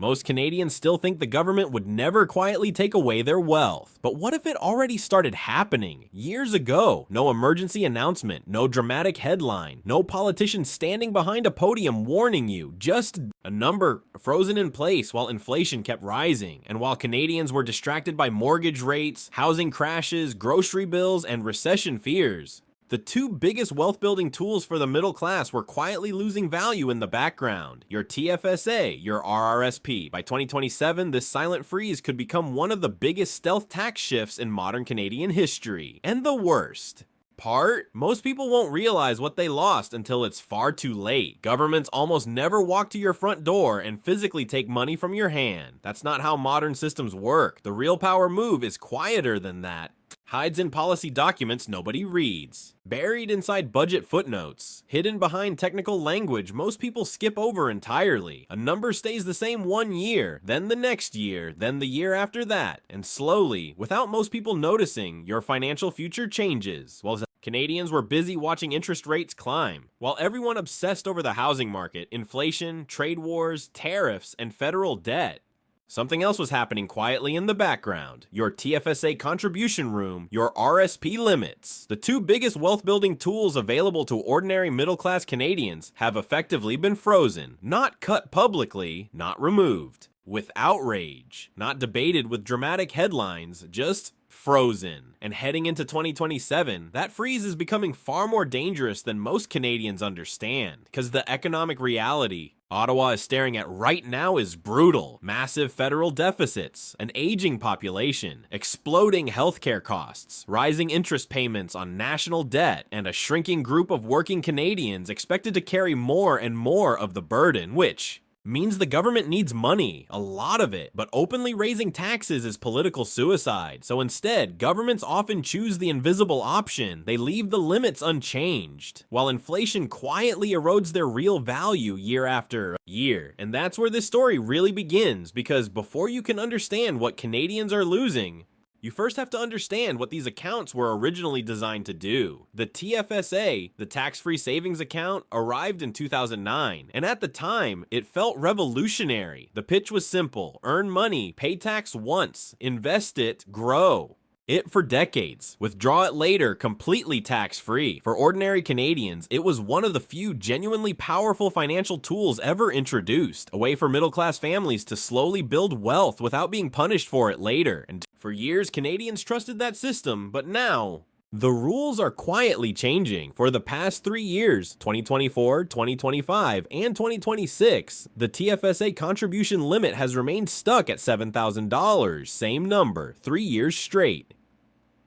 Most Canadians still think the government would never quietly take away their wealth. But what if it already started happening years ago? No emergency announcement, no dramatic headline, no politician standing behind a podium warning you, just a number frozen in place while inflation kept rising, and while Canadians were distracted by mortgage rates, housing crashes, grocery bills, and recession fears. The two biggest wealth-building tools for the middle class were quietly losing value in the background. Your TFSA, your RRSP. By 2027, this silent freeze could become one of the biggest stealth tax shifts in modern Canadian history. And the worst part? Most people won't realize what they lost until it's far too late. Governments almost never walk to your front door and physically take money from your hand. That's not how modern systems work. The real power move is quieter than that. Hides in policy documents nobody reads. Buried inside budget footnotes. Hidden behind technical language most people skip over entirely. A number stays the same 1 year, then the next year, then the year after that, and slowly, without most people noticing, your financial future changes. While Canadians were busy watching interest rates climb. While everyone obsessed over the housing market, inflation, trade wars, tariffs, and federal debt. Something else was happening quietly in the background. Your TFSA contribution room, your RSP limits. The two biggest wealth-building tools available to ordinary middle-class Canadians have effectively been frozen. Not cut publicly, not removed. With outrage. Not debated with dramatic headlines, just frozen. And heading into 2027, that freeze is becoming far more dangerous than most Canadians understand. Because the economic reality Ottawa is staring at right now is brutal. Massive federal deficits, an aging population, exploding healthcare costs, rising interest payments on national debt, and a shrinking group of working Canadians expected to carry more and more of the burden, which means the government needs money, a lot of it, but openly raising taxes is political suicide. So instead, governments often choose the invisible option. They leave the limits unchanged, while inflation quietly erodes their real value year after year. And that's where this story really begins, because before you can understand what Canadians are losing, you first have to understand what these accounts were originally designed to do. The TFSA, the tax-free savings account, arrived in 2009, and at the time, it felt revolutionary. The pitch was simple: earn money, pay tax once, invest it, grow it for decades, withdraw it later completely tax-free. For ordinary Canadians, it was one of the few genuinely powerful financial tools ever introduced, a way for middle-class families to slowly build wealth without being punished for it later. And for years, Canadians trusted that system, but now the rules are quietly changing. For the past 3 years, 2024, 2025, and 2026, the TFSA contribution limit has remained stuck at $7,000, same number, 3 years straight.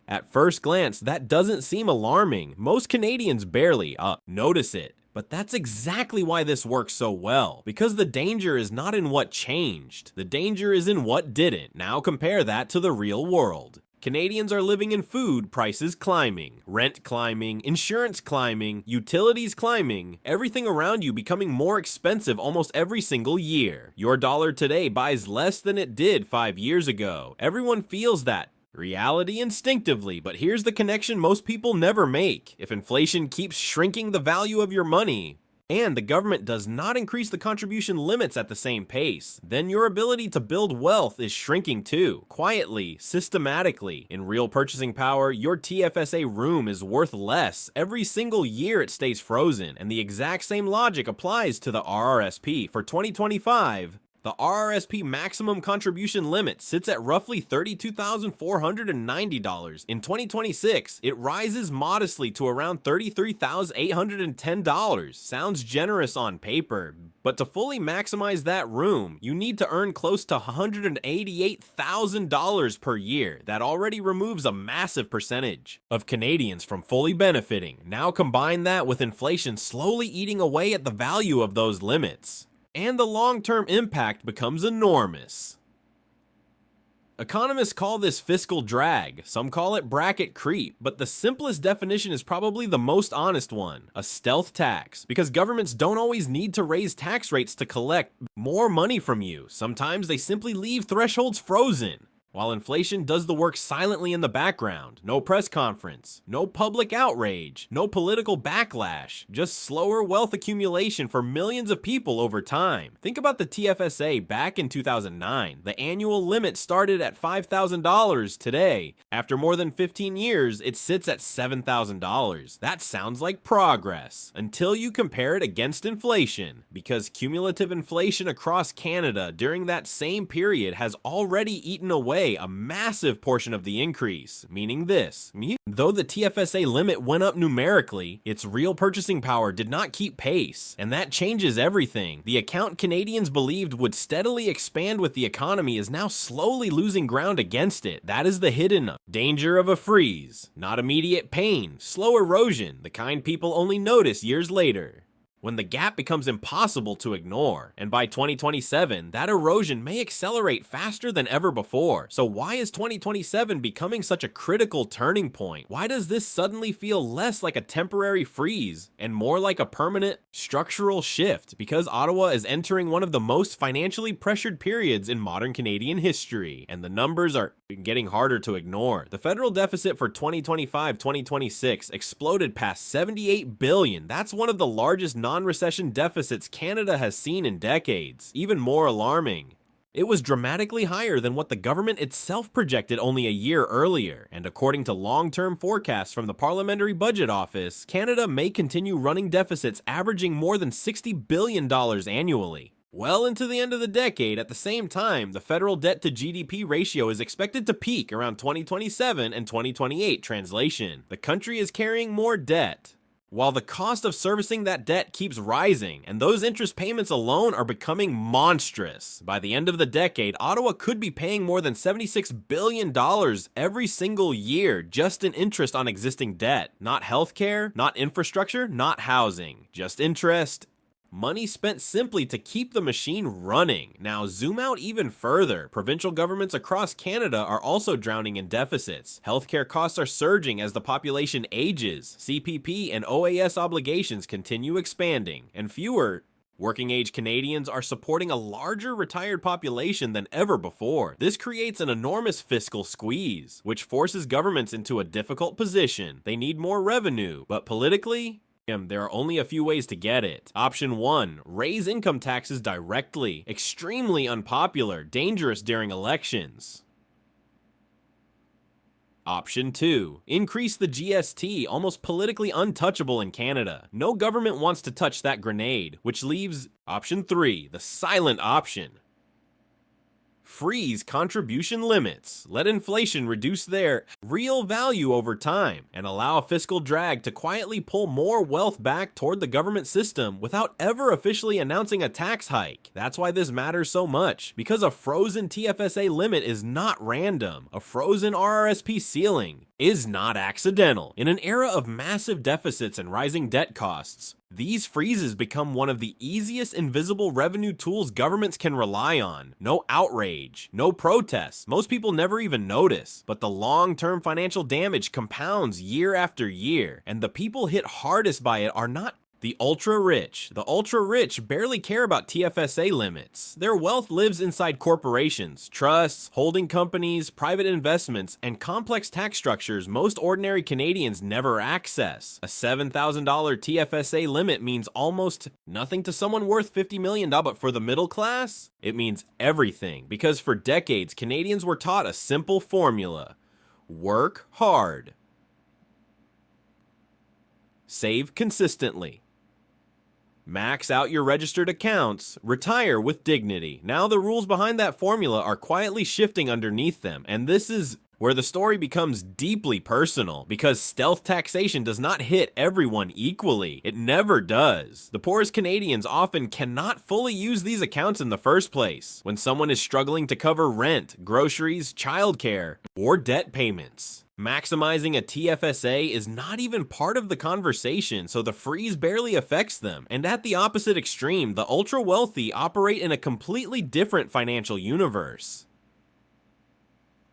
At first glance, that doesn't seem alarming. Most Canadians barely notice it. But that's exactly why this works so well, because the danger is not in what changed. The danger is in what didn't. Now compare that to the real world. Canadians are living in food prices climbing, rent climbing, insurance climbing, utilities climbing, everything around you becoming more expensive almost every single year. Your dollar today buys less than it did 5 years ago. Everyone feels that reality instinctively, but here's the connection most people never make. If inflation keeps shrinking the value of your money, and the government does not increase the contribution limits at the same pace, then your ability to build wealth is shrinking too, quietly, systematically. In real purchasing power, your TFSA room is worth less every single year it stays frozen, and the exact same logic applies to the RRSP. For 2025, the RRSP maximum contribution limit sits at roughly $32,490. In 2026, it rises modestly to around $33,810. Sounds generous on paper, but to fully maximize that room, you need to earn close to $188,000 per year. That already removes a massive percentage of Canadians from fully benefiting. Now combine that with inflation slowly eating away at the value of those limits, and the long-term impact becomes enormous. Economists call this fiscal drag, some call it bracket creep, but the simplest definition is probably the most honest one: a stealth tax. Because governments don't always need to raise tax rates to collect more money from you. Sometimes they simply leave thresholds frozen. while inflation does the work silently in the background. No press conference, no public outrage, no political backlash, just slower wealth accumulation for millions of people over time. Think about the TFSA back in 2009. The annual limit started at $5,000 today. After more than 15 years, it sits at $7,000. That sounds like progress, until you compare it against inflation, because cumulative inflation across Canada during that same period has already eaten away a massive portion of the increase, meaning this: though the TFSA limit went up numerically, its real purchasing power did not keep pace, and that changes everything. The account Canadians believed would steadily expand with the economy is now slowly losing ground against it. That is the hidden danger of a freeze. Not immediate pain, slow erosion, the kind people only notice years later, when the gap becomes impossible to ignore. And by 2027, that erosion may accelerate faster than ever before. So why is 2027 becoming such a critical turning point? Why does this suddenly feel less like a temporary freeze and more like a permanent structural shift? Because Ottawa is entering one of the most financially pressured periods in modern Canadian history, and the numbers are getting harder to ignore. The federal deficit for 2025-2026 exploded past $78 billion. That's one of the largest non-recession deficits Canada has seen in decades. Even more alarming, it was dramatically higher than what the government itself projected only a year earlier. And according to long-term forecasts from the Parliamentary Budget Office, Canada may continue running deficits averaging more than $60 billion annually well into the end of the decade. At the same time, the federal debt to GDP ratio is expected to peak around 2027 and 2028. Translation: the country is carrying more debt, while the cost of servicing that debt keeps rising, and those interest payments alone are becoming monstrous. By the end of the decade, Ottawa could be paying more than $76 billion every single year just in interest on existing debt. Not healthcare, not infrastructure, not housing, just interest. Money spent simply to keep the machine running. Now zoom out even further. Provincial governments across Canada are also drowning in deficits. Healthcare costs are surging as the population ages. CPP and OAS obligations continue expanding, and fewer working-age Canadians are supporting a larger retired population than ever before. This creates an enormous fiscal squeeze, which forces governments into a difficult position. They need more revenue, but politically, there are only a few ways to get it. Option 1, raise income taxes directly. Extremely unpopular, dangerous during elections. Option 2, increase the GST, almost politically untouchable in Canada. No government wants to touch that grenade, which leaves Option 3, the silent option. Freeze contribution limits. Let inflation reduce their real value over time and allow a fiscal drag to quietly pull more wealth back toward the government system without ever officially announcing a tax hike. That's why this matters so much, because a frozen TFSA limit is not random. A frozen RRSP ceiling is not accidental. In an era of massive deficits and rising debt costs, these freezes become one of the easiest invisible revenue tools governments can rely on. No outrage, no protests. Most people never even notice, but the long-term financial damage compounds year after year, and the people hit hardest by it are not the ultra-rich. The ultra-rich barely care about TFSA limits. Their wealth lives inside corporations, trusts, holding companies, private investments, and complex tax structures most ordinary Canadians never access. A $7,000 TFSA limit means almost nothing to someone worth $50 million, but for the middle class, it means everything. Because for decades, Canadians were taught a simple formula: work hard, save consistently, max out your registered accounts, retire with dignity. Now the rules behind that formula are quietly shifting underneath them, and this is where the story becomes deeply personal, because stealth taxation does not hit everyone equally. It never does. The poorest Canadians often cannot fully use these accounts in the first place. When someone is struggling to cover rent, groceries, childcare, or debt payments, maximizing a TFSA is not even part of the conversation, so the freeze barely affects them. And at the opposite extreme, the ultra-wealthy operate in a completely different financial universe.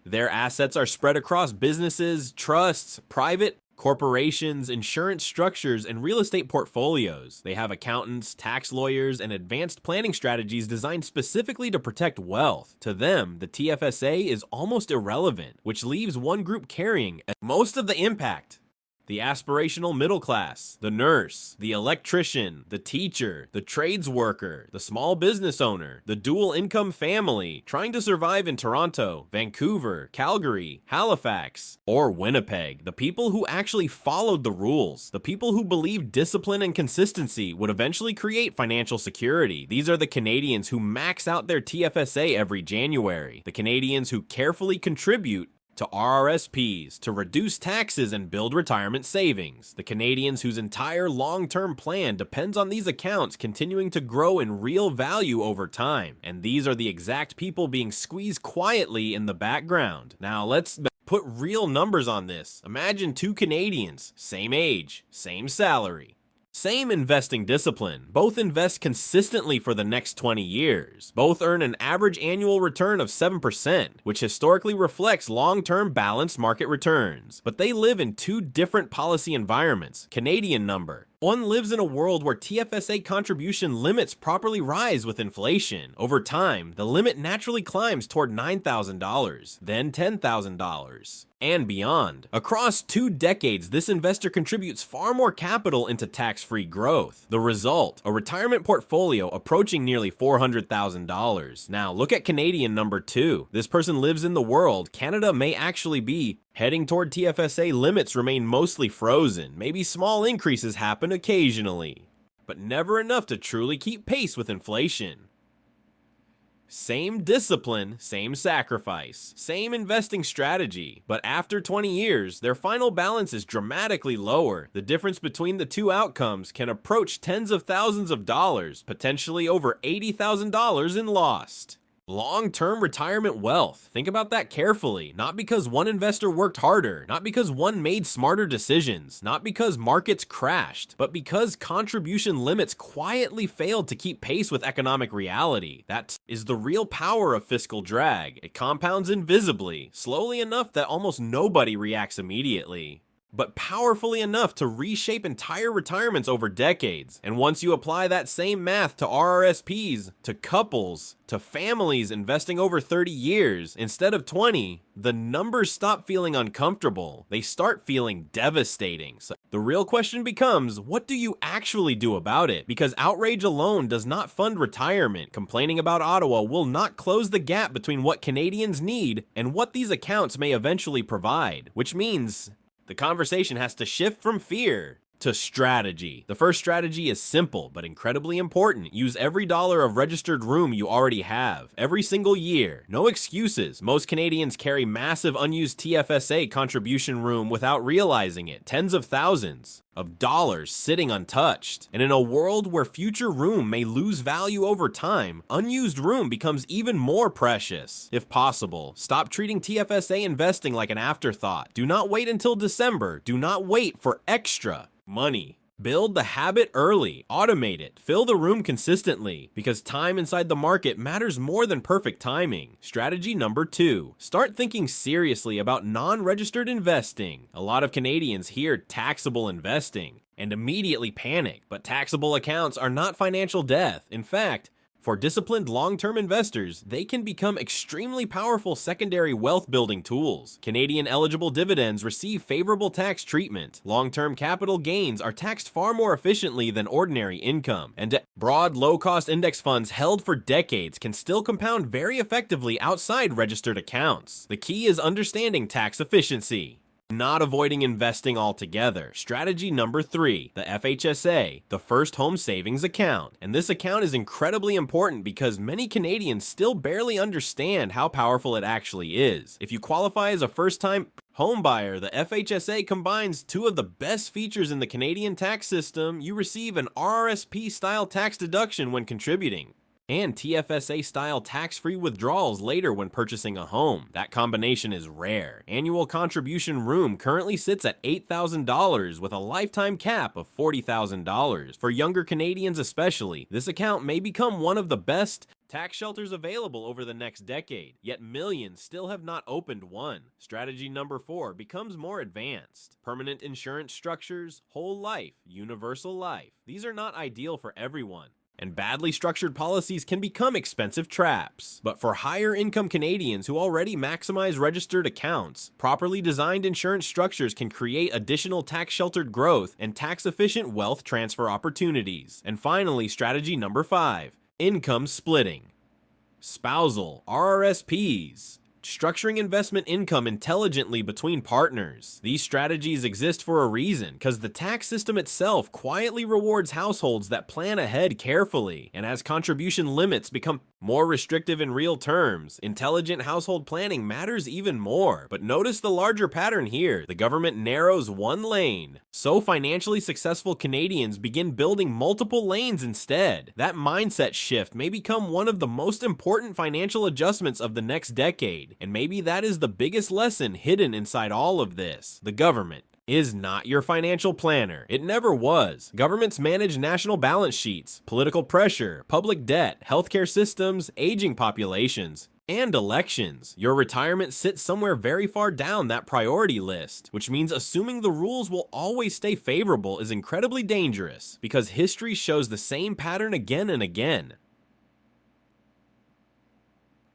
Their assets are spread across businesses, trusts, private corporations, insurance structures, and real estate portfolios. They have accountants, tax lawyers, and advanced planning strategies designed specifically to protect wealth. To them, the TFSA is almost irrelevant, which leaves one group carrying most of the impact. The aspirational middle class, the nurse, the electrician, the teacher, the trades worker, the small business owner, the dual income family trying to survive in Toronto, Vancouver, Calgary, Halifax, or Winnipeg. The people who actually followed the rules, the people who believed discipline and consistency would eventually create financial security. These are the Canadians who max out their TFSA every January, the Canadians who carefully contribute to RRSPs to reduce taxes and build retirement savings. The Canadians whose entire long-term plan depends on these accounts continuing to grow in real value over time. And these are the exact people being squeezed quietly in the background. Now let's put real numbers on this. Imagine two Canadians, same age, same salary, same investing discipline. Both invest consistently for the next 20 years. Both earn an average annual return of 7%, which historically reflects long-term balanced market returns. But they live in two different policy environments. Canadian number. One lives in a world where TFSA contribution limits properly rise with inflation. Over time, the limit naturally climbs toward $9,000, then $10,000, and beyond. Across 2 decades, this investor contributes far more capital into tax-free growth. The result, a retirement portfolio approaching nearly $400,000. Now, look at Canadian number 2. This person lives in the world Canada may actually be heading toward. TFSA limits remain mostly frozen. Maybe small increases happen occasionally, but never enough to truly keep pace with inflation. Same discipline, same sacrifice, same investing strategy, but after 20 years, their final balance is dramatically lower. The difference between the two outcomes can approach tens of thousands of dollars, potentially over $80,000 in lost long-term retirement wealth. Think about that carefully. Not because one investor worked harder, not because one made smarter decisions, not because markets crashed, but because contribution limits quietly failed to keep pace with economic reality. That is the real power of fiscal drag. It compounds invisibly, slowly enough that almost nobody reacts immediately, but powerfully enough to reshape entire retirements over decades. And once you apply that same math to RRSPs, to couples, to families investing over 30 years instead of 20, the numbers stop feeling uncomfortable. They start feeling devastating. So the real question becomes, what do you actually do about it? Because outrage alone does not fund retirement. Complaining about Ottawa will not close the gap between what Canadians need and what these accounts may eventually provide, which means the conversation has to shift from fear to strategy. The first strategy is simple but incredibly important. Use every dollar of registered room you already have, every single year. No excuses. Most Canadians carry massive unused TFSA contribution room without realizing it. Tens of thousands of dollars sitting untouched. And in a world where future room may lose value over time, unused room becomes even more precious. If possible, stop treating TFSA investing like an afterthought. Do not wait until December. Do not wait for extra money. Build the habit early, automate it, fill the room consistently, because time inside the market matters more than perfect timing. Strategy number 2, start thinking seriously about non-registered investing. A lot of Canadians hear taxable investing and immediately panic, but taxable accounts are not financial death. In fact, for disciplined long-term investors, they can become extremely powerful secondary wealth-building tools. Canadian eligible dividends receive favorable tax treatment. Long-term capital gains are taxed far more efficiently than ordinary income. And broad, low-cost index funds held for decades can still compound very effectively outside registered accounts. The key is understanding tax efficiency, not avoiding investing altogether. Strategy number 3, the FHSA, the First Home Savings Account. And this account is incredibly important because many Canadians still barely understand how powerful it actually is. If you qualify as a first-time home buyer, the FHSA combines 2 of the best features in the Canadian tax system. You receive an RRSP-style tax deduction when contributing, and TFSA-style tax-free withdrawals later when purchasing a home. That combination is rare. Annual contribution room currently sits at $8,000 with a lifetime cap of $40,000. For younger Canadians especially, this account may become one of the best tax shelters available over the next decade, yet millions still have not opened one. Strategy number 4 becomes more advanced. Permanent insurance structures, whole life, universal life. These are not ideal for everyone, and badly structured policies can become expensive traps. But for higher income Canadians who already maximize registered accounts, properly designed insurance structures can create additional tax-sheltered growth and tax-efficient wealth transfer opportunities. And finally, strategy number 5, income splitting. Spousal RRSPs. Structuring investment income intelligently between partners. These strategies exist for a reason, because the tax system itself quietly rewards households that plan ahead carefully, and as contribution limits become more restrictive in real terms, intelligent household planning matters even more. But notice the larger pattern here. The government narrows one lane, so financially successful Canadians begin building multiple lanes instead. That mindset shift may become one of the most important financial adjustments of the next decade. And maybe that is the biggest lesson hidden inside all of this. The government is not your financial planner. It never was. Governments manage national balance sheets, political pressure, public debt, healthcare systems, aging populations, and elections. Your retirement sits somewhere very far down that priority list, which means assuming the rules will always stay favorable is incredibly dangerous, because history shows the same pattern again and again.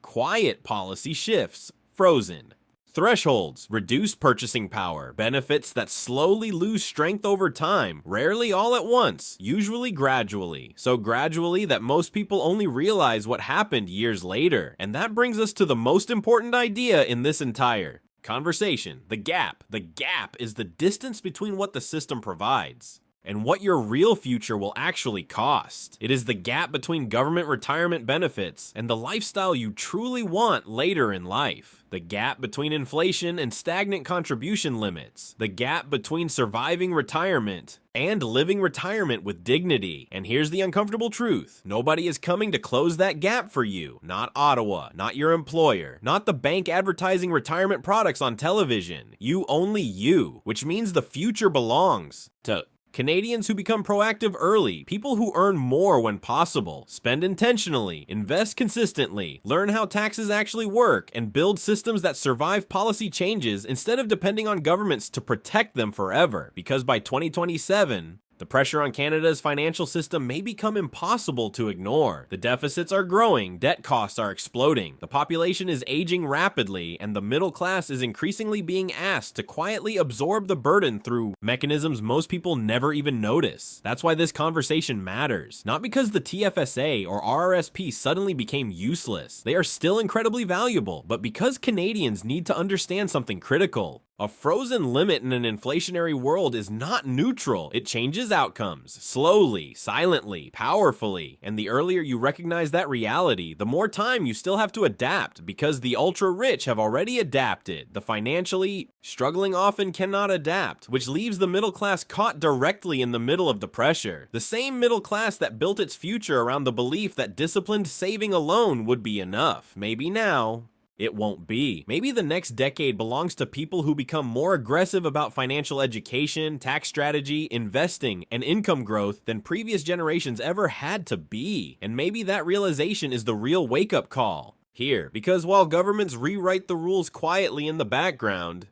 Quiet policy shifts, frozen. Thresholds, reduced purchasing power, benefits that slowly lose strength over time, rarely all at once, usually gradually. So gradually that most people only realize what happened years later. And that brings us to the most important idea in this entire conversation, the gap. The gap is the distance between what the system provides and what your real future will actually cost. It is the gap between government retirement benefits and the lifestyle you truly want later in life. The gap between inflation and stagnant contribution limits. The gap between surviving retirement and living retirement with dignity. And here's the uncomfortable truth. Nobody is coming to close that gap for you. Not Ottawa, not your employer, not the bank advertising retirement products on television. You, only you, which means the future belongs to Canadians who become proactive early, people who earn more when possible, spend intentionally, invest consistently, learn how taxes actually work, and build systems that survive policy changes instead of depending on governments to protect them forever. Because by 2027, the pressure on Canada's financial system may become impossible to ignore. The deficits are growing, debt costs are exploding, the population is aging rapidly, and the middle class is increasingly being asked to quietly absorb the burden through mechanisms most people never even notice. That's why this conversation matters. Not because the TFSA or RRSP suddenly became useless. They are still incredibly valuable, but because Canadians need to understand something critical. A frozen limit in an inflationary world is not neutral. It changes outcomes, slowly, silently, powerfully. And the earlier you recognize that reality, the more time you still have to adapt, because the ultra-rich have already adapted. The financially struggling often cannot adapt, which leaves the middle class caught directly in the middle of the pressure. The same middle class that built its future around the belief that disciplined saving alone would be enough. Maybe now it won't be. Maybe the next decade belongs to people who become more aggressive about financial education, tax strategy, investing, and income growth than previous generations ever had to be. And maybe that realization is the real wake-up call here, because while governments rewrite the rules quietly in the background,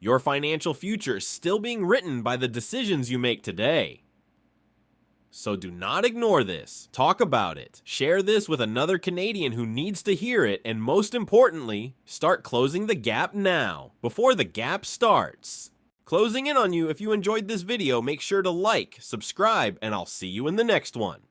your financial future is still being written by the decisions you make today. So do not ignore this. Talk about it. Share this with another Canadian who needs to hear it, and most importantly, start closing the gap now, before the gap starts. Closing in on you, if you enjoyed this video, make sure to like, subscribe, and I'll see you in the next one.